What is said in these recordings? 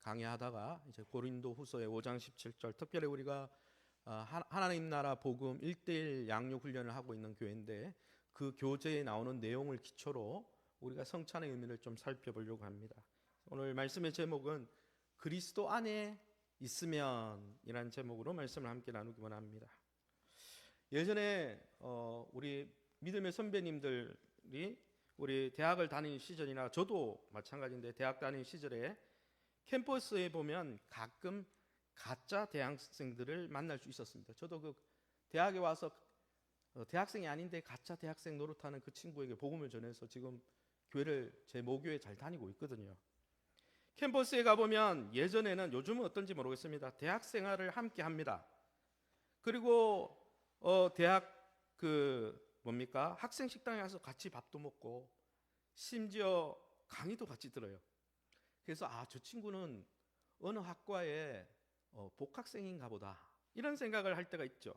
강의하다가 이제 고린도후서의 5장 17절, 특별히 우리가 하나님 나라 복음 1:1 양육 훈련을 하고 있는 교회인데, 그 교재에 나오는 내용을 기초로 우리가 성찬의 의미를 좀 살펴보려고 합니다. 오늘 말씀의 제목은 그리스도 안에 있으면 이라는 제목으로 말씀을 함께 나누기 원합니다. 예전에 우리 믿음의 선배님들이 우리 대학을 다니는 시절이나 저도 마찬가지인데, 대학 다니는 시절에 캠퍼스에 보면 가끔 가짜 대학생들을 만날 수 있었습니다. 저도 그 대학에 와서 대학생이 아닌데 가짜 대학생 노릇하는 그 친구에게 복음을 전해서 지금 교회를, 제 모교에 잘 다니고 있거든요. 캠퍼스에 가보면 예전에는, 요즘은 어떤지 모르겠습니다, 대학 생활을 함께 합니다. 그리고 대학 학생 식당에 가서 같이 밥도 먹고 심지어 강의도 같이 들어요. 그래서 저 친구는 어느 학과의 복학생인가 보다, 이런 생각을 할 때가 있죠.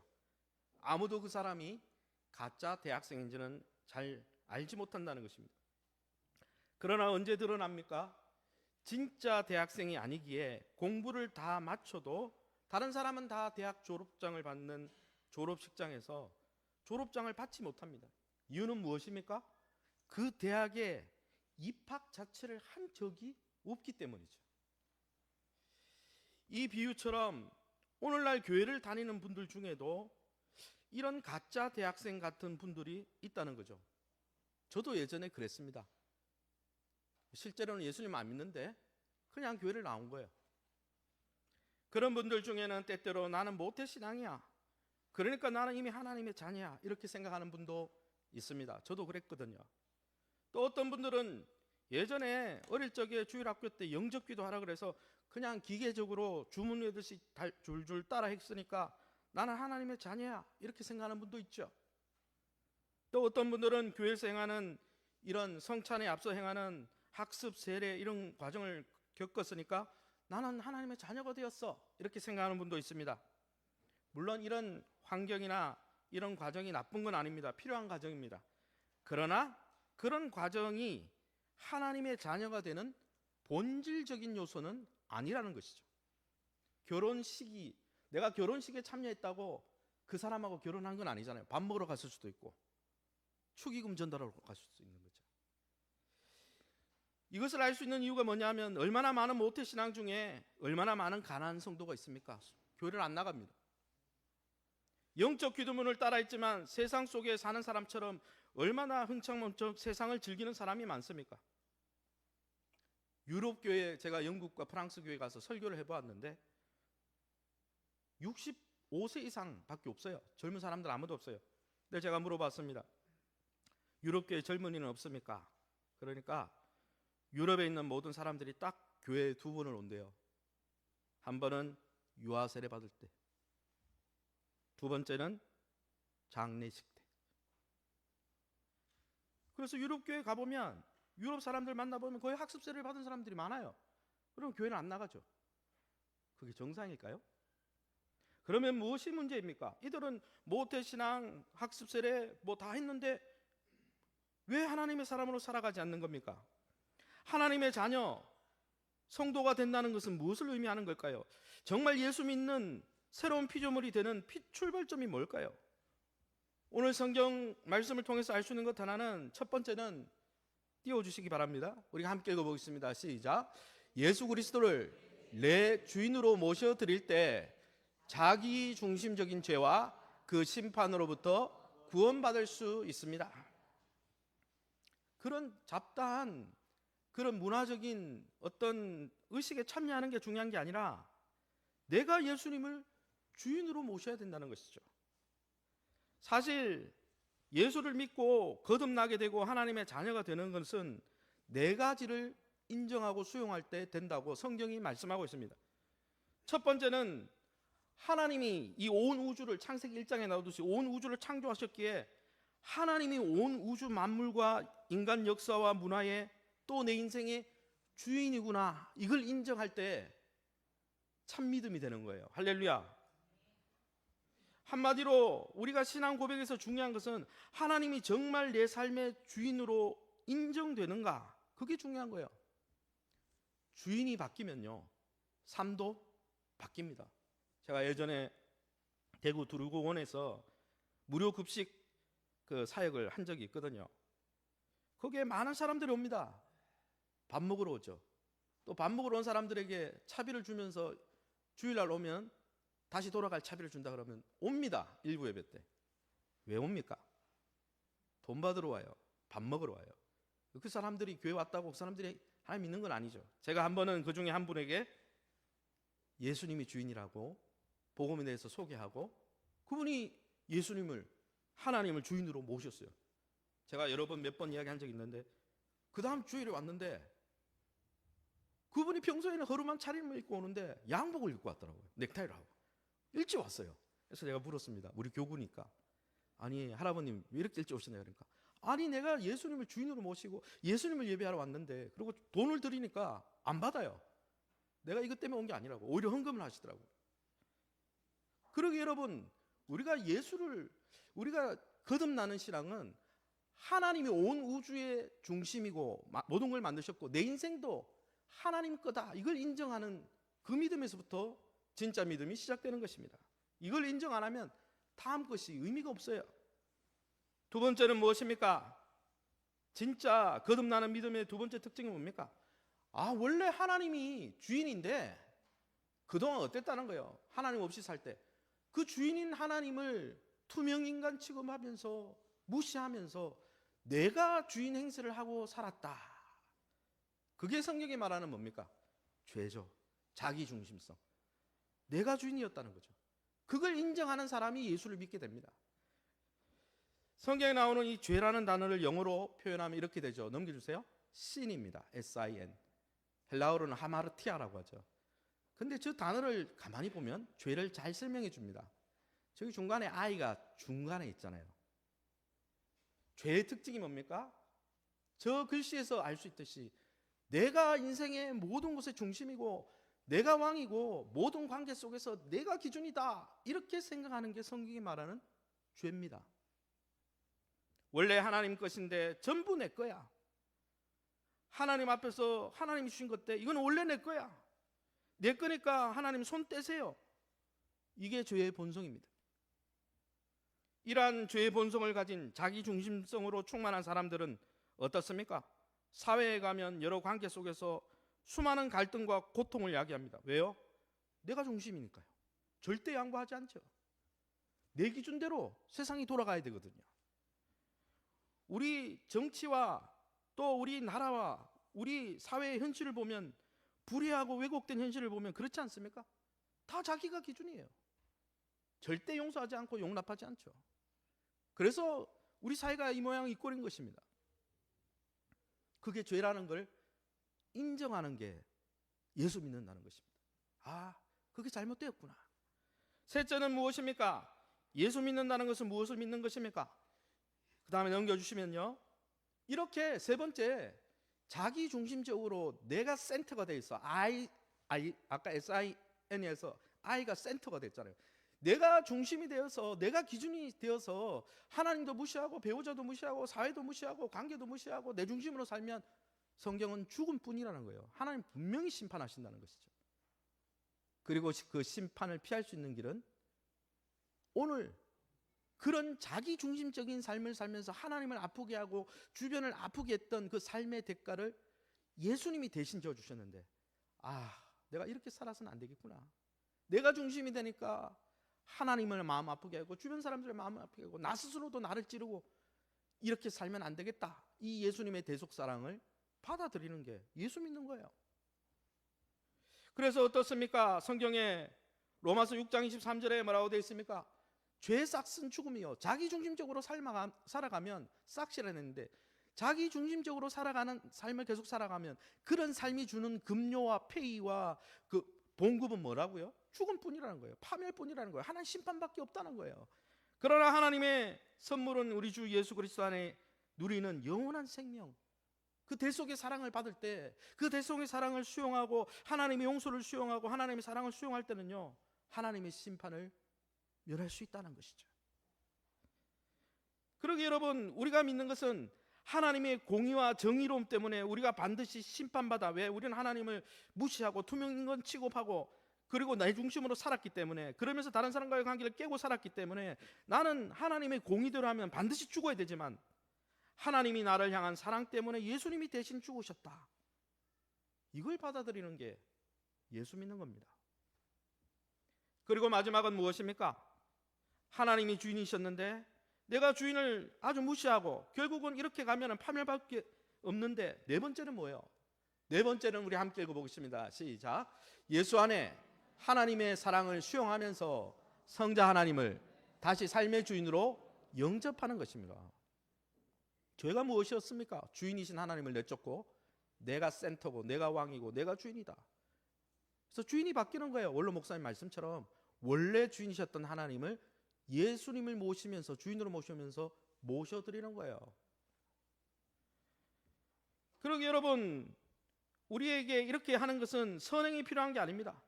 아무도 그 사람이 가짜 대학생인지는 잘 알지 못한다는 것입니다. 그러나 언제 드러납니까? 진짜 대학생이 아니기에 공부를 다 마쳐도 다른 사람은 다 대학 졸업장을 받는 졸업식장에서 졸업장을 받지 못합니다. 이유는 무엇입니까? 그 대학에 입학 자체를 한 적이 없기 때문이죠. 이 비유처럼 오늘날 교회를 다니는 분들 중에도 이런 가짜 대학생 같은 분들이 있다는 거죠. 저도 예전에 그랬습니다. 실제로는 예수님 안 믿는데 그냥 교회를 나온 거예요. 그런 분들 중에는 때때로 나는 모태신앙이야, 그러니까 나는 이미 하나님의 자녀야, 이렇게 생각하는 분도 있습니다. 저도 그랬거든요. 또 어떤 분들은 예전에 어릴 적에 주일학교 때 영접기도 하라 그래서 그냥 기계적으로 주문 외듯이 줄줄 따라 했으니까 나는 하나님의 자녀야, 이렇게 생각하는 분도 있죠. 또 어떤 분들은 교회에서 행하는 이런 성찬에 앞서 행하는 학습, 세례 이런 과정을 겪었으니까 나는 하나님의 자녀가 되었어, 이렇게 생각하는 분도 있습니다. 물론 이런 환경이나 이런 과정이 나쁜 건 아닙니다. 필요한 과정입니다. 그러나 그런 과정이 하나님의 자녀가 되는 본질적인 요소는 아니라는 것이죠. 결혼식이, 내가 결혼식에 참여했다고 그 사람하고 결혼한 건 아니잖아요. 밥 먹으러 갔을 수도 있고 축의금 전달하러 갔을 수도 있는 거죠. 이것을 알 수 있는 이유가 뭐냐면, 얼마나 많은 모태신앙 중에 얼마나 많은 가난한 성도가 있습니까? 교회를 안 나갑니다. 영적 기도문을 따라했지만 세상 속에 사는 사람처럼 얼마나 흥청망청 세상을 즐기는 사람이 많습니까? 유럽 교회, 제가 영국과 프랑스 교회 가서 설교를 해보았는데 65세 이상밖에 없어요. 젊은 사람들 아무도 없어요. 근데 제가 물어봤습니다. 유럽 교회 젊은이는 없습니까? 그러니까 유럽에 있는 모든 사람들이 딱 교회에 두 번을 온대요. 한 번은 유아 세례 받을 때, 두 번째는 장례식 때. 그래서 유럽 교회 가보면 유럽 사람들 만나보면 거의 학습 세례를 받은 사람들이 많아요. 그럼 교회는 안 나가죠. 그게 정상일까요? 그러면 무엇이 문제입니까? 이들은 모태신앙, 학습 세례 다 했는데 왜 하나님의 사람으로 살아가지 않는 겁니까? 하나님의 자녀, 성도가 된다는 것은 무엇을 의미하는 걸까요? 정말 예수 믿는 새로운 피조물이 되는 출발점이 뭘까요? 오늘 성경 말씀을 통해서 알 수 있는 것 하나는, 첫 번째는 띄워주시기 바랍니다. 우리가 함께 읽어보겠습니다. 시작. 예수 그리스도를 내 주인으로 모셔드릴 때 자기 중심적인 죄와 그 심판으로부터 구원받을 수 있습니다. 그런 잡다한 그런 문화적인 어떤 의식에 참여하는 게 중요한 게 아니라 내가 예수님을 주인으로 모셔야 된다는 것이죠. 사실 예수를 믿고 거듭나게 되고 하나님의 자녀가 되는 것은 네 가지를 인정하고 수용할 때 된다고 성경이 말씀하고 있습니다. 첫 번째는 하나님이 이 온 우주를, 창세기 1장에 나오듯이 온 우주를 창조하셨기에 하나님이 온 우주 만물과 인간 역사와 문화에 또 내 인생의 주인이구나, 이걸 인정할 때 참 믿음이 되는 거예요. 할렐루야. 한마디로 우리가 신앙 고백에서 중요한 것은 하나님이 정말 내 삶의 주인으로 인정되는가, 그게 중요한 거예요. 주인이 바뀌면요, 삶도 바뀝니다. 제가 예전에 대구 두루공원에서 무료 급식 그 사역을 한 적이 있거든요. 거기에 많은 사람들이 옵니다. 밥 먹으러 오죠. 또 밥 먹으러 온 사람들에게 차비를 주면서 주일날 오면 다시 돌아갈 차비를 준다 그러면 옵니다. 일부 예배 때. 왜 옵니까? 돈 받으러 와요. 밥 먹으러 와요. 그 사람들이 교회 왔다고 그 사람들이 하나님 믿는 건 아니죠. 제가 한 번은 그 중에 한 분에게 예수님이 주인이라고 복음에 대해서 소개하고 그분이 예수님을 하나님을 주인으로 모셨어요. 제가 여러 번 몇 번 이야기한 적이 있는데 그 다음 주일에 왔는데 그분이 평소에는 허름한 차림을 입고 오는데 양복을 입고 왔더라고요. 넥타이를 하고 일찍 왔어요. 그래서 제가 물었습니다. 우리 교구니까 아니 할아버님 왜 이렇게 일찍 오시나요? 그러니까 아니 내가 예수님을 주인으로 모시고 예수님을 예배하러 왔는데 그리고 돈을 드리니까 안 받아요. 내가 이것 때문에 온 게 아니라고 오히려 헌금을 하시더라고요. 그러게 여러분 우리가 거듭나는 신앙은 하나님이 온 우주의 중심이고 모든 걸 만드셨고 내 인생도 하나님 거다 이걸 인정하는 그 믿음에서부터 진짜 믿음이 시작되는 것입니다. 이걸 인정 안 하면 다음 것이 의미가 없어요. 두 번째는 무엇입니까? 진짜 거듭나는 믿음의 두 번째 특징이 뭡니까? 원래 하나님이 주인인데 그동안 어땠다는 거예요. 하나님 없이 살 때 그 주인인 하나님을 투명인간 취급하면서 무시하면서 내가 주인 행세를 하고 살았다. 그게 성경이 말하는 뭡니까? 죄죠. 자기중심성. 내가 주인이었다는 거죠. 그걸 인정하는 사람이 예수를 믿게 됩니다. 성경에 나오는 이 죄라는 단어를 영어로 표현하면 이렇게 되죠. 넘겨주세요. sin입니다. S-I-N. 헬라어로는 하마르티아라고 하죠. 근데 저 단어를 가만히 보면 죄를 잘 설명해 줍니다. 저기 중간에 I가 중간에 있잖아요. 죄의 특징이 뭡니까? 저 글씨에서 알 수 있듯이 내가 인생의 모든 것의 중심이고 내가 왕이고 모든 관계 속에서 내가 기준이다 이렇게 생각하는 게 성경이 말하는 죄입니다. 원래 하나님 것인데 전부 내 거야. 하나님 앞에서 하나님이 주신 것들 이건 원래 내 거야. 내 거니까 하나님 손 떼세요. 이게 죄의 본성입니다. 이러한 죄의 본성을 가진 자기중심성으로 충만한 사람들은 어떻습니까? 사회에 가면 여러 관계 속에서 수많은 갈등과 고통을 야기합니다. 왜요? 내가 중심이니까요. 절대 양보하지 않죠. 내 기준대로 세상이 돌아가야 되거든요. 우리 정치와 또 우리 나라와 우리 사회의 현실을 보면 불의하고 왜곡된 현실을 보면 그렇지 않습니까? 다 자기가 기준이에요. 절대 용서하지 않고 용납하지 않죠. 그래서 우리 사회가 이 모양 이 꼴인 것입니다. 그게 죄라는 걸 인정하는 게 예수 믿는다는 것입니다. 그게 잘못되었구나. 셋째는 무엇입니까? 예수 믿는다는 것은 무엇을 믿는 것입니까? 그 다음에 넘겨주시면요. 이렇게 세 번째 자기 중심적으로 내가 센터가 돼 있어. 아까 SIN에서 I가 센터가 됐잖아요. 내가 중심이 되어서 내가 기준이 되어서 하나님도 무시하고 배우자도 무시하고 사회도 무시하고 관계도 무시하고 내 중심으로 살면 성경은 죽음뿐이라는 거예요. 하나님 분명히 심판하신다는 것이죠. 그리고 그 심판을 피할 수 있는 길은 오늘 그런 자기중심적인 삶을 살면서 하나님을 아프게 하고 주변을 아프게 했던 그 삶의 대가를 예수님이 대신 져주셨는데 내가 이렇게 살아서는 안 되겠구나. 내가 중심이 되니까 하나님을 마음 아프게 하고 주변 사람들을 마음 아프게 하고 나 스스로도 나를 찌르고 이렇게 살면 안 되겠다. 이 예수님의 대속사랑을 받아들이는 게 예수 믿는 거예요. 그래서 어떻습니까? 성경에 로마서 6장 23절에 뭐라고 되어 있습니까? 죄 싹은 죽음이요. 자기중심적으로 살아가면 싹이라는데 자기중심적으로 살아가는 삶을 계속 살아가면 그런 삶이 주는 급료와 폐의와 그 봉급은 뭐라고요? 죽음뿐이라는 거예요. 파멸뿐이라는 거예요. 하나님 심판밖에 없다는 거예요. 그러나 하나님의 선물은 우리 주 예수 그리스도 안에 누리는 영원한 생명, 그 대속의 사랑을 받을 때 그 대속의 사랑을 수용하고 하나님의 용서를 수용하고 하나님의 사랑을 수용할 때는요 하나님의 심판을 면할 수 있다는 것이죠. 그러게 여러분 우리가 믿는 것은 하나님의 공의와 정의로움 때문에 우리가 반드시 심판받아. 왜? 우리는 하나님을 무시하고 투명인 건 취급하고 그리고 내 중심으로 살았기 때문에, 그러면서 다른 사람과의 관계를 깨고 살았기 때문에 나는 하나님의 공의대로 하면 반드시 죽어야 되지만 하나님이 나를 향한 사랑 때문에 예수님이 대신 죽으셨다. 이걸 받아들이는 게 예수 믿는 겁니다. 그리고 마지막은 무엇입니까? 하나님이 주인이셨는데 내가 주인을 아주 무시하고 결국은 이렇게 가면 파멸밖에 없는데, 네 번째는 뭐예요? 네 번째는 우리 함께 읽어보겠습니다. 시작. 예수 안에 하나님의 사랑을 수용하면서 성자 하나님을 다시 삶의 주인으로 영접하는 것입니다. 죄가 무엇이었습니까? 주인이신 하나님을 내쫓고 내가 센터고 내가 왕이고 내가 주인이다. 그래서 주인이 바뀌는 거예요. 원로 목사님 말씀처럼 원래 주인이셨던 하나님을 예수님을 모시면서 주인으로 모시면서 모셔드리는 거예요. 그러게 여러분, 우리에게 이렇게 하는 것은 선행이 필요한 게 아닙니다.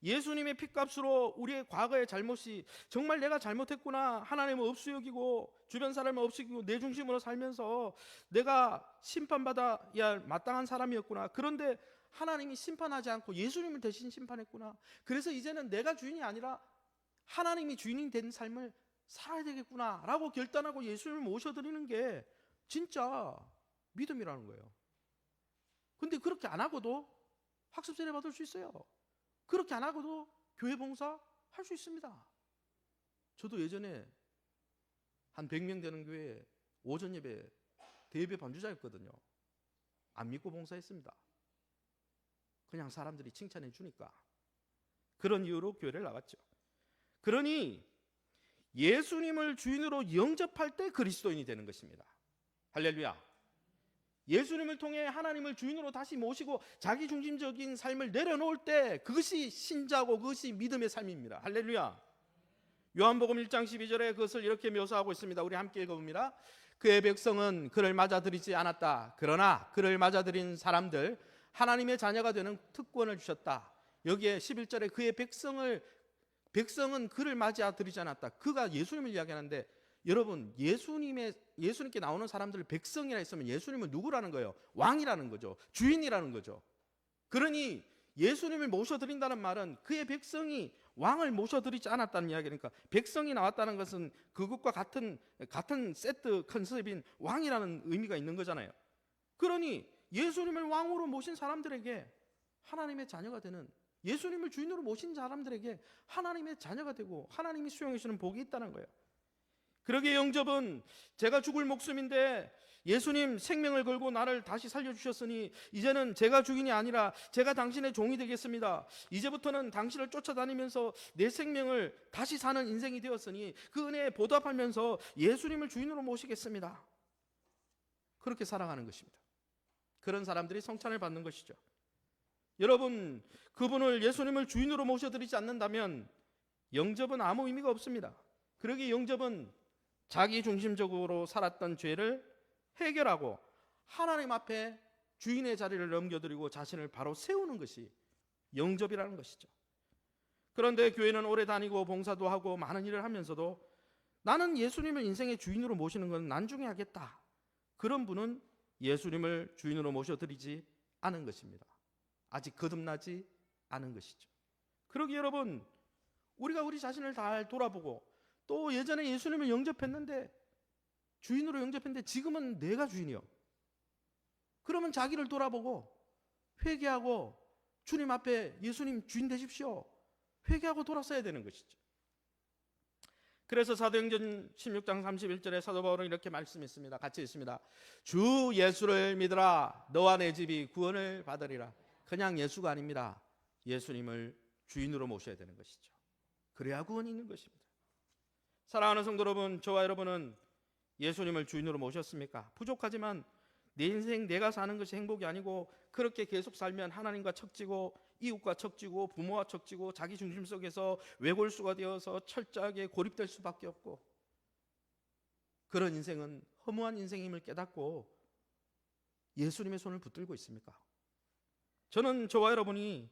예수님의 핏값으로 우리의 과거의 잘못이, 정말 내가 잘못했구나, 하나님을 업수여기고 주변 사람을 업수여기고 내 중심으로 살면서 내가 심판받아야 마땅한 사람이었구나. 그런데 하나님이 심판하지 않고 예수님을 대신 심판했구나. 그래서 이제는 내가 주인이 아니라 하나님이 주인이 된 삶을 살아야 되겠구나 라고 결단하고 예수님을 모셔드리는 게 진짜 믿음이라는 거예요. 근데 그렇게 안 하고도 학습 세례 받을 수 있어요. 그렇게 안 하고도 교회 봉사 할 수 있습니다. 저도 예전에 한 100명 되는 교회에 오전 예배 대예배 반주자였거든요. 안 믿고 봉사했습니다. 그냥 사람들이 칭찬해 주니까. 그런 이유로 교회를 나갔죠. 그러니 예수님을 주인으로 영접할 때 그리스도인이 되는 것입니다. 할렐루야. 예수님을 통해 하나님을 주인으로 다시 모시고 자기 중심적인 삶을 내려놓을 때 그것이 신자고 그것이 믿음의 삶입니다. 할렐루야. 요한복음 1장 12절에 그것을 이렇게 묘사하고 있습니다. 우리 함께 읽어봅니다. 그의 백성은 그를 맞아들이지 않았다. 그러나 그를 맞아들인 사람들 하나님의 자녀가 되는 특권을 주셨다. 여기에 11절에 그의 백성은 그를 맞아들이지 않았다. 그가 예수님을 이야기하는데, 여러분, 예수님께 나오는 사람들을 백성이라 했으면 예수님은 누구라는 거예요? 왕이라는 거죠. 주인이라는 거죠. 그러니 예수님을 모셔드린다는 말은 그의 백성이 왕을 모셔드리지 않았다는 이야기니까, 백성이 나왔다는 것은 그것과 같은 세트 컨셉인 왕이라는 의미가 있는 거잖아요. 그러니 예수님을 왕으로 모신 사람들에게 하나님의 자녀가 되는, 예수님을 주인으로 모신 사람들에게 하나님의 자녀가 되고 하나님이 수용해 주시는 복이 있다는 거예요. 그러기에 영접은 제가 죽을 목숨인데 예수님 생명을 걸고 나를 다시 살려주셨으니 이제는 제가 주인이 아니라 제가 당신의 종이 되겠습니다. 이제부터는 당신을 쫓아다니면서 내 생명을 다시 사는 인생이 되었으니 그 은혜에 보답하면서 예수님을 주인으로 모시겠습니다. 그렇게 살아가는 것입니다. 그런 사람들이 성찬을 받는 것이죠. 여러분, 그분을 예수님을 주인으로 모셔드리지 않는다면 영접은 아무 의미가 없습니다. 그러기에 영접은 자기 중심적으로 살았던 죄를 해결하고 하나님 앞에 주인의 자리를 넘겨드리고 자신을 바로 세우는 것이 영접이라는 것이죠. 그런데 교회는 오래 다니고 봉사도 하고 많은 일을 하면서도 나는 예수님을 인생의 주인으로 모시는 건 나중에 하겠다, 그런 분은 예수님을 주인으로 모셔드리지 않은 것입니다. 아직 거듭나지 않은 것이죠. 그러기 여러분, 우리가 우리 자신을 잘 돌아보고 또 예전에 예수님을 영접했는데, 주인으로 영접했는데 지금은 내가 주인이요. 그러면 자기를 돌아보고 회개하고 주님 앞에 예수님 주인 되십시오, 회개하고 돌아서야 되는 것이죠. 그래서 사도행전 16장 31절에 사도 바울은 이렇게 말씀했습니다. 같이 읽습니다. 주 예수를 믿으라. 너와 내 집이 구원을 받으리라. 그냥 예수가 아닙니다. 예수님을 주인으로 모셔야 되는 것이죠. 그래야 구원이 있는 것입니다. 사랑하는 성도 여러분, 저와 여러분은 예수님을 주인으로 모셨습니까? 부족하지만 내 인생 내가 사는 것이 행복이 아니고 그렇게 계속 살면 하나님과 척지고 이웃과 척지고 부모와 척지고 자기 중심 속에서 외골수가 되어서 철저하게 고립될 수밖에 없고, 그런 인생은 허무한 인생임을 깨닫고 예수님의 손을 붙들고 있습니까? 저는 저와 여러분이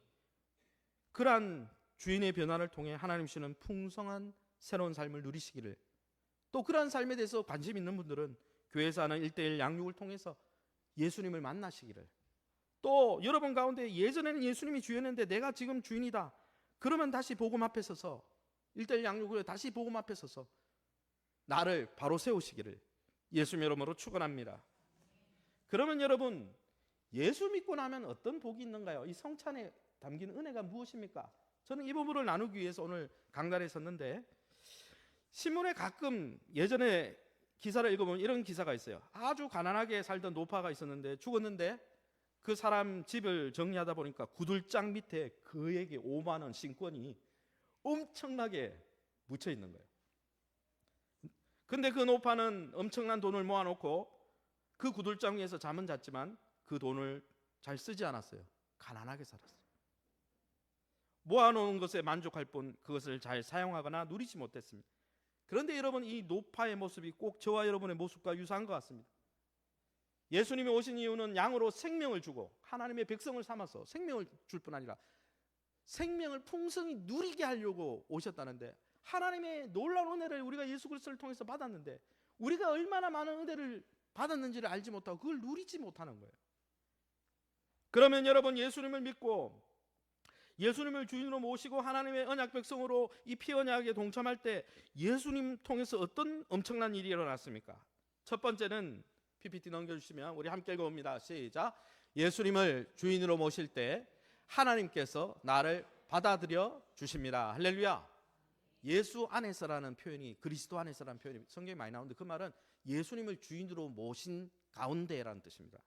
그러한 주인의 변화를 통해 하나님 주시는 풍성한 새로운 삶을 누리시기를, 또 그러한 삶에 대해서 관심 있는 분들은 교회에서 하는 1:1 양육을 통해서 예수님을 만나시기를, 또 여러분 가운데 예전에는 예수님이 주였는데 내가 지금 주인이다, 그러면 다시 복음 앞에 서서 1:1 양육을 다시 복음 앞에 서서 나를 바로 세우시기를 예수님 이름으로 축원합니다. 그러면 여러분, 예수 믿고 나면 어떤 복이 있는가요? 이 성찬에 담긴 은혜가 무엇입니까? 저는 이 부분을 나누기 위해서 오늘 강단에 섰는데, 신문에 가끔 예전에 기사를 읽어보면 이런 기사가 있어요. 아주 가난하게 살던 노파가 있었는데 죽었는데 그 사람 집을 정리하다 보니까 구들장 밑에 그에게 5만 원 신권이 엄청나게 묻혀 있는 거예요. 근데 그 노파는 엄청난 돈을 모아놓고 그 구들장 위에서 잠은 잤지만 그 돈을 잘 쓰지 않았어요. 가난하게 살았어요. 모아놓은 것에 만족할 뿐 그것을 잘 사용하거나 누리지 못했습니다. 그런데 여러분, 이 노파의 모습이 꼭 저와 여러분의 모습과 유사한 것 같습니다. 예수님이 오신 이유는 양으로 생명을 주고 하나님의 백성을 삼아서 생명을 줄 뿐 아니라 생명을 풍성히 누리게 하려고 오셨다는데, 하나님의 놀라운 은혜를 우리가 예수 그리스도를 통해서 받았는데 우리가 얼마나 많은 은혜를 받았는지를 알지 못하고 그걸 누리지 못하는 거예요. 그러면 여러분, 예수님을 믿고 예수님을 주인으로 모시고 하나님의 언약 백성으로 이 피언약에 동참할 때 예수님 통해서 어떤 엄청난 일이 일어났습니까? 첫 번째는 PPT 넘겨주시면 우리 함께 읽어봅니다. 시작. 예수님을 주인으로 모실 때 하나님께서 나를 받아들여 주십니다. 할렐루야. 예수 안에서라는 표현이, 그리스도 안에서라는 표현이 성경에 많이 나오는데, 그 말은 예수님을 주인으로 모신 가운데라는 뜻입니다.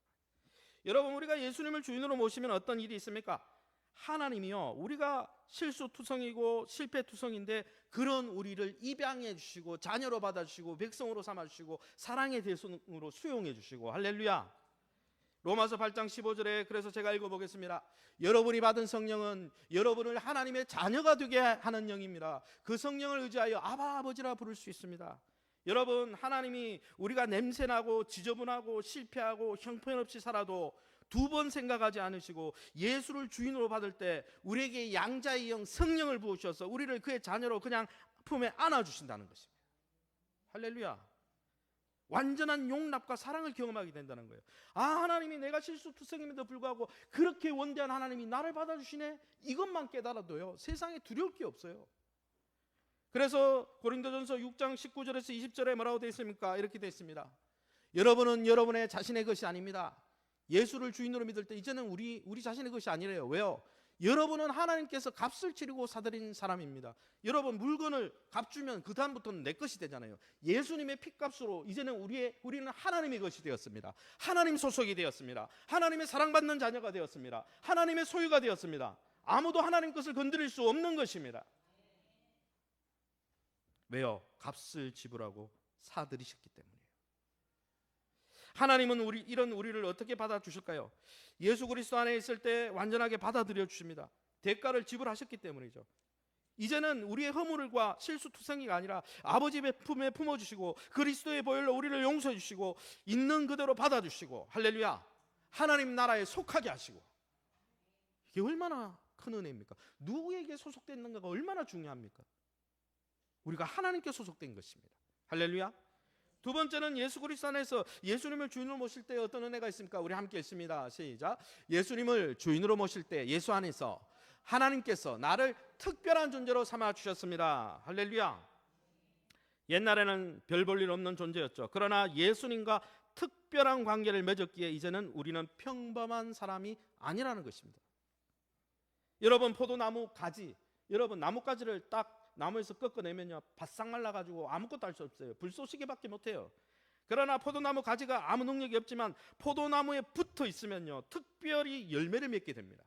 여러분, 우리가 예수님을 주인으로 모시면 어떤 일이 있습니까? 하나님이요, 우리가 실수투성이고 실패투성인데 그런 우리를 입양해 주시고 자녀로 받아주시고 백성으로 삼아주시고 사랑의 대손으로 수용해 주시고, 할렐루야. 로마서 8장 15절에 그래서 제가 읽어보겠습니다. 여러분이 받은 성령은 여러분을 하나님의 자녀가 되게 하는 영입니다. 그 성령을 의지하여 아바 아버지라 부를 수 있습니다. 여러분, 하나님이 우리가 냄새나고 지저분하고 실패하고 형편없이 살아도 두 번 생각하지 않으시고 예수를 주인으로 받을 때 우리에게 양자의 영 성령을 부으셔서 우리를 그의 자녀로 그냥 품에 안아주신다는 것입니다. 할렐루야. 완전한 용납과 사랑을 경험하게 된다는 거예요. 아, 하나님이 내가 실수투성임에도 불구하고 그렇게 원대한 하나님이 나를 받아주시네, 이것만 깨달아도요 세상에 두려울 게 없어요. 그래서 고린도전서 6장 19절에서 20절에 뭐라고 되어 있습니까? 이렇게 되어 있습니다. 여러분은 여러분의 자신의 것이 아닙니다. 예수를 주인으로 믿을 때 이제는 우리 자신의 것이 아니래요. 왜요? 여러분은 하나님께서 값을 치르고 사들인 사람입니다. 여러분, 물건을 값 주면 그 다음부터는 내 것이 되잖아요. 예수님의 핏값으로 이제는 우리는 하나님의 것이 되었습니다. 하나님 소속이 되었습니다. 하나님의 사랑받는 자녀가 되었습니다. 하나님의 소유가 되었습니다. 아무도 하나님 것을 건드릴 수 없는 것입니다. 왜요? 값을 지불하고 사들이셨기 때문이에요. 하나님은 이런 우리를 어떻게 받아주실까요? 예수 그리스도 안에 있을 때 완전하게 받아들여 주십니다. 대가를 지불하셨기 때문이죠. 이제는 우리의 허물과 실수투성이가 아니라 아버지의 품에 품어주시고 그리스도의 보혈로 우리를 용서해 주시고 있는 그대로 받아주시고, 할렐루야, 하나님 나라에 속하게 하시고. 이게 얼마나 큰 은혜입니까? 누구에게 소속됐는가가 얼마나 중요합니까? 우리가 하나님께 소속된 것입니다. 할렐루야. 두 번째는 예수 그리스도 안에서 예수님을 주인으로 모실 때 어떤 은혜가 있습니까? 우리 함께 읽습니다. 시작. 예수님을 주인으로 모실 때 예수 안에서 하나님께서 나를 특별한 존재로 삼아 주셨습니다. 할렐루야. 옛날에는 별 볼 일 없는 존재였죠. 그러나 예수님과 특별한 관계를 맺었기에 이제는 우리는 평범한 사람이 아니라는 것입니다. 여러분, 포도나무 가지, 여러분 나뭇가지를 딱 나무에서 꺾어내면요 바싹 말라가지고 아무것도 할 수 없어요. 불 쏘시개밖에 못해요. 그러나 포도나무 가지가 아무 능력이 없지만 포도나무에 붙어 있으면요 특별히 열매를 맺게 됩니다.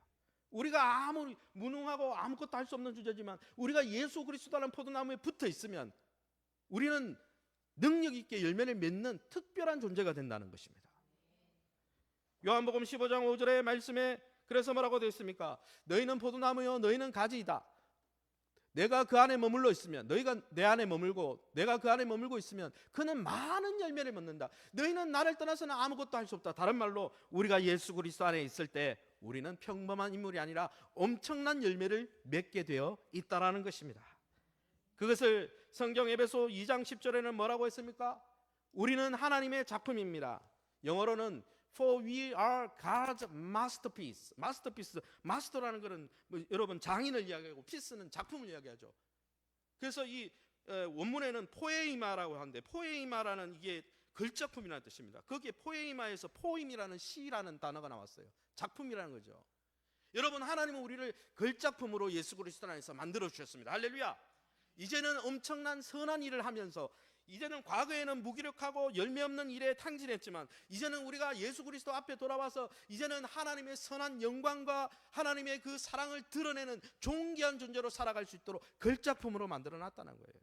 우리가 아무리 무능하고 아무것도 할 수 없는 주제지만 우리가 예수 그리스도라는 포도나무에 붙어 있으면 우리는 능력 있게 열매를 맺는 특별한 존재가 된다는 것입니다. 요한복음 15장 5절의 말씀에 그래서 뭐라고 되어 있습니까? 너희는 포도나무요 너희는 가지이다. 내가 그 안에 머물러 있으면, 너희가 내 안에 머물고 내가 그 안에 머물고 있으면 그는 많은 열매를 맺는다. 너희는 나를 떠나서는 아무것도 할 수 없다. 다른 말로 우리가 예수 그리스도 안에 있을 때 우리는 평범한 인물이 아니라 엄청난 열매를 맺게 되어 있다라는 것입니다. 그것을 성경 에베소 2장 10절에는 뭐라고 했습니까? 우리는 하나님의 작품입니다. 영어로는 For we are God's masterpiece. masterpiece, 마스터라는 것은 여러분 장인을 이야기하고 피스는 작품을 이야기하죠. 그래서 이 원문에는 포에이마라고 하는데, 포에이마라는 이게 글작품이라는 뜻입니다. 거기에 포에이마에서 포임이라는 시라는 단어가 나왔어요. 작품이라는 거죠. 여러분, 하나님은 우리를 글작품으로 예수 그리스도 안에서 만들어 주셨습니다. 할렐루야. 이제는 엄청난 선한 일을 하면서, 이제는 과거에는 무기력하고 열매 없는 일에 탕진했지만, 이제는 우리가 예수 그리스도 앞에 돌아와서 이제는 하나님의 선한 영광과 하나님의 그 사랑을 드러내는 존귀한 존재로 살아갈 수 있도록 글작품으로 만들어 놨다는 거예요.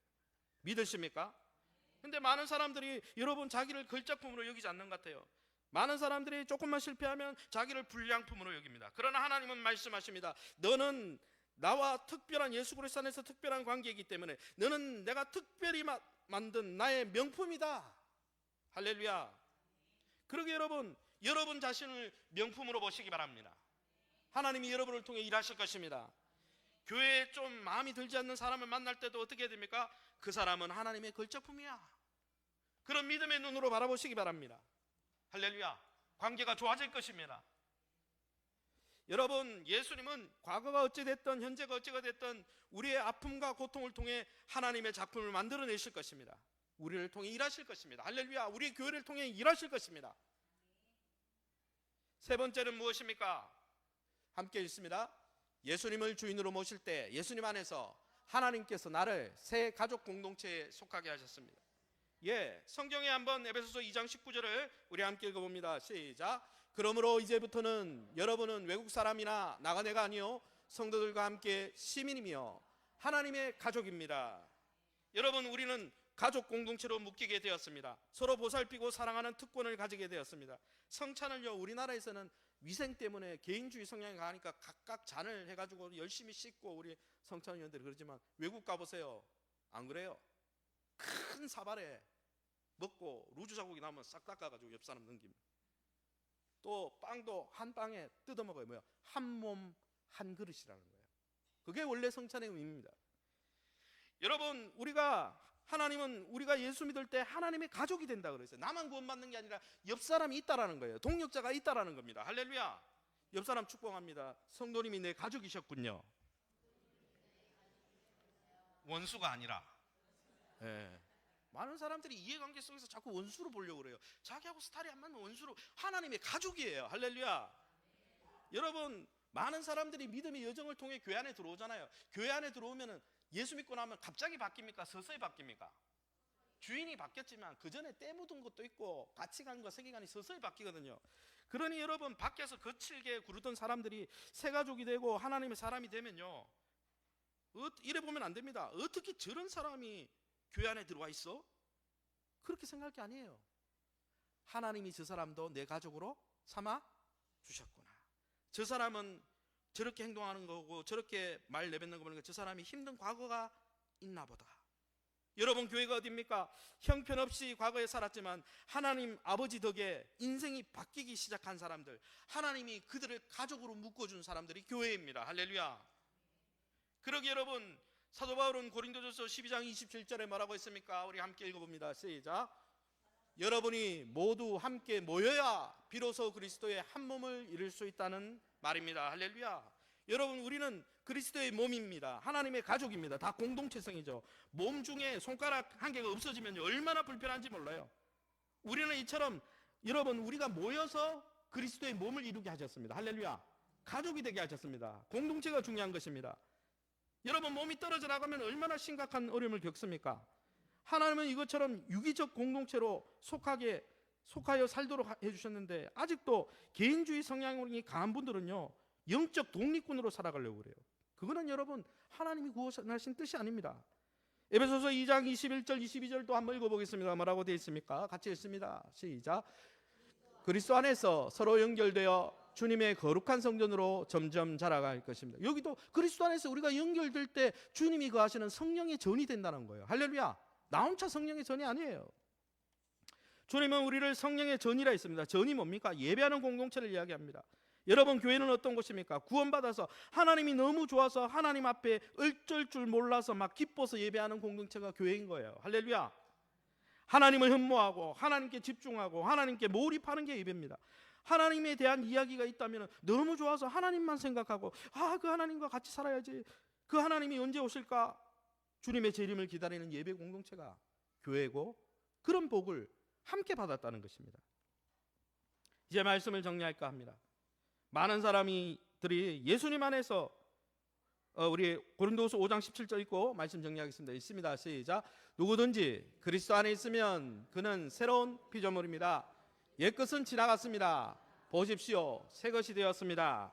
믿으십니까? 근데 많은 사람들이 여러분 자기를 글작품으로 여기지 않는 것 같아요. 많은 사람들이 조금만 실패하면 자기를 불량품으로 여깁니다. 그러나 하나님은 말씀하십니다. 너는 나와 특별한 예수 그리스도 안에서 특별한 관계이기 때문에 너는 내가 특별히 만든 나의 명품이다. 할렐루야. 그러게 여러분 자신을 명품으로 보시기 바랍니다. 하나님이 여러분을 통해 일하실 것입니다. 교회에 좀 마음이 들지 않는 사람을 만날 때도 어떻게 해야 됩니까? 그 사람은 하나님의 글작품이야. 그런 믿음의 눈으로 바라보시기 바랍니다. 할렐루야. 관계가 좋아질 것입니다. 여러분, 예수님은 과거가 어찌됐든 현재가 어찌가 됐든 우리의 아픔과 고통을 통해 하나님의 작품을 만들어내실 것입니다. 우리를 통해 일하실 것입니다. 할렐루야. 우리 교회를 통해 일하실 것입니다. 세 번째는 무엇입니까? 함께 읽습니다. 예수님을 주인으로 모실 때 예수님 안에서 하나님께서 나를 새 가족 공동체에 속하게 하셨습니다. 성경에 한번 에베소서 2장 19절을 우리 함께 읽어봅니다. 시작. 그러므로 이제부터는 여러분은 외국 사람이나 나가네가 아니요 성도들과 함께 시민이며 하나님의 가족입니다. 여러분, 우리는 가족 공동체로 묶이게 되었습니다. 서로 보살피고 사랑하는 특권을 가지게 되었습니다. 성찬을요, 우리나라에서는 위생 때문에 개인주의 성향이 강하니까 각각 잔을 해가지고 열심히 씻고 우리 성찬위원들이 그러지만 외국 가보세요. 안 그래요? 큰 사발에 먹고 루즈 자국이 나면 싹 닦아가지고 옆 사람 넘깁니다. 또 빵도 한 빵에 뜯어 먹어요. 뭐야? 한 몸 한 그릇이라는 거예요. 그게 원래 성찬의 의미입니다. 여러분, 하나님은 우리가 예수 믿을 때 하나님의 가족이 된다 그랬어요. 나만 구원받는 게 아니라 옆 사람이 있다라는 거예요. 동역자가 있다라는 겁니다. 할렐루야. 옆 사람 축복합니다. 성도님이 내 가족이셨군요. 원수가 아니라. 많은 사람들이 이해관계 속에서 자꾸 원수로 보려고 그래요. 자기하고 스타일이 안 맞는 원수로. 하나님의 가족이에요. 할렐루야. 여러분, 많은 사람들이 믿음의 여정을 통해 교회 안에 들어오잖아요. 교회 안에 들어오면은 예수 믿고 나면 갑자기 바뀝니까? 서서히 바뀝니까? 주인이 바뀌었지만 그 전에 때 묻은 것도 있고 가치관과 세계관이 서서히 바뀌거든요. 그러니 여러분, 밖에서 거칠게 구르던 사람들이 새 가족이 되고 하나님의 사람이 되면요, 이래 보면 안 됩니다. 어떻게 저런 사람이 교회 안에 들어와 있어? 그렇게 생각할 게 아니에요. 하나님이 저 사람도 내 가족으로 삼아 주셨구나. 저 사람은 저렇게 행동하는 거고 저렇게 말 내뱉는 거 보니까 저 사람이 힘든 과거가 있나 보다. 여러분, 교회가 어디입니까? 형편없이 과거에 살았지만 하나님 아버지 덕에 인생이 바뀌기 시작한 사람들, 하나님이 그들을 가족으로 묶어준 사람들이 교회입니다. 할렐루야. 그러기 여러분, 사도 바울은 고린도전서 12장 27절에 뭐라고 했습니까? 우리 함께 읽어봅니다. 시작. 여러분이 모두 함께 모여야 비로소 그리스도의 한 몸을 이룰 수 있다는 말입니다. 할렐루야. 여러분, 우리는 그리스도의 몸입니다. 하나님의 가족입니다. 다 공동체성이죠. 몸 중에 손가락 한 개가 없어지면 얼마나 불편한지 몰라요. 우리는 이처럼 여러분, 우리가 모여서 그리스도의 몸을 이루게 하셨습니다. 할렐루야. 가족이 되게 하셨습니다. 공동체가 중요한 것입니다. 여러분, 몸이 떨어져 나가면 얼마나 심각한 어려움을 겪습니까? 하나님은 이것처럼 유기적 공동체로 속하여 살도록 해주셨는데, 아직도 개인주의 성향이 강한 분들은요, 영적 독립군으로 살아가려고 그래요. 그거는 여러분, 하나님이 구원하신 뜻이 아닙니다. 에베소서 2장 21절 22절도 한번 읽어보겠습니다. 뭐라고 되어 있습니까? 같이 읽습니다. 시작. 그리스도 안에서 서로 연결되어 주님의 거룩한 성전으로 점점 자라갈 것입니다. 여기도 그리스도 안에서 우리가 연결될 때 주님이 거하시는 성령의 전이 된다는 거예요. 할렐루야. 나 혼자 성령의 전이 아니에요. 주님은 우리를 성령의 전이라 했습니다. 전이 뭡니까? 예배하는 공동체를 이야기합니다. 여러분, 교회는 어떤 곳입니까? 구원받아서 하나님이 너무 좋아서 하나님 앞에 어쩔 줄 몰라서 막 기뻐서 예배하는 공동체가 교회인 거예요. 할렐루야. 하나님을 흠모하고 하나님께 집중하고 하나님께 몰입하는 게 예배입니다. 하나님에 대한 이야기가 있다면 너무 좋아서 하나님만 생각하고 그 하나님과 같이 살아야지, 그 하나님이 언제 오실까, 주님의 재림을 기다리는 예배 공동체가 교회고, 그런 복을 함께 받았다는 것입니다. 이제 말씀을 정리할까 합니다. 많은 사람들이 예수님 안에서 우리 고린도후서 5장 17절 읽고 말씀 정리하겠습니다. 읽습니다. 시작. 누구든지 그리스도 안에 있으면 그는 새로운 피조물입니다. 옛것은 지나갔습니다. 보십시오, 새것이 되었습니다.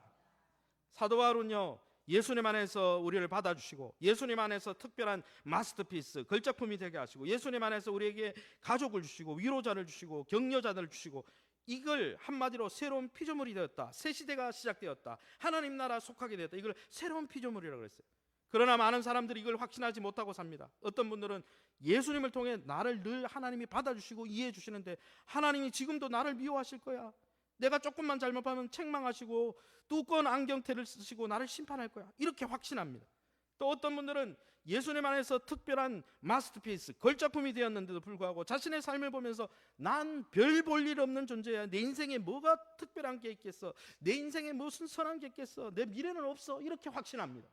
사도 바울은요, 예수님 안에서 우리를 받아주시고 예수님 안에서 특별한 마스터피스, 걸작품이 되게 하시고 예수님 안에서 우리에게 가족을 주시고 위로자를 주시고 격려자들을 주시고, 이걸 한마디로 새로운 피조물이 되었다, 새 시대가 시작되었다, 하나님 나라 속하게 되었다, 이걸 새로운 피조물이라고 그랬어요. 그러나 많은 사람들이 이걸 확신하지 못하고 삽니다. 어떤 분들은 예수님을 통해 나를 늘 하나님이 받아주시고 이해해 주시는데 하나님이 지금도 나를 미워하실 거야, 내가 조금만 잘못하면 책망하시고 두꺼운 안경테를 쓰시고 나를 심판할 거야, 이렇게 확신합니다. 또 어떤 분들은 예수님 안에서 특별한 마스터피스, 걸작품이 되었는데도 불구하고 자신의 삶을 보면서 난 별 볼 일 없는 존재야, 내 인생에 뭐가 특별한 게 있겠어, 내 인생에 무슨 선한 게 있겠어, 내 미래는 없어, 이렇게 확신합니다.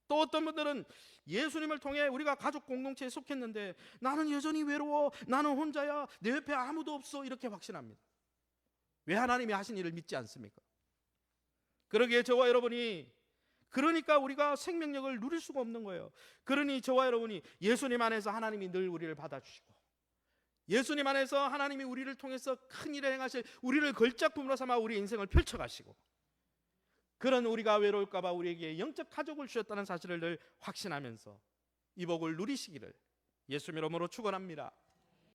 또 어떤 분들은 예수님을 통해 우리가 가족 공동체에 속했는데 나는 여전히 외로워, 나는 혼자야, 내 옆에 아무도 없어, 이렇게 확신합니다. 왜 하나님이 하신 일을 믿지 않습니까? 그러기에 저와 여러분이, 그러니까 우리가 생명력을 누릴 수가 없는 거예요. 그러니 저와 여러분이 예수님 안에서 하나님이 늘 우리를 받아주시고 예수님 안에서 하나님이 우리를 통해서 큰 일을 행하실, 우리를 걸작품으로 삼아 우리 인생을 펼쳐가시고, 그런 우리가 외로울까 봐 우리에게 영적 가족을 주셨다는 사실을 늘 확신하면서 이 복을 누리시기를 예수 이름으로 축원합니다.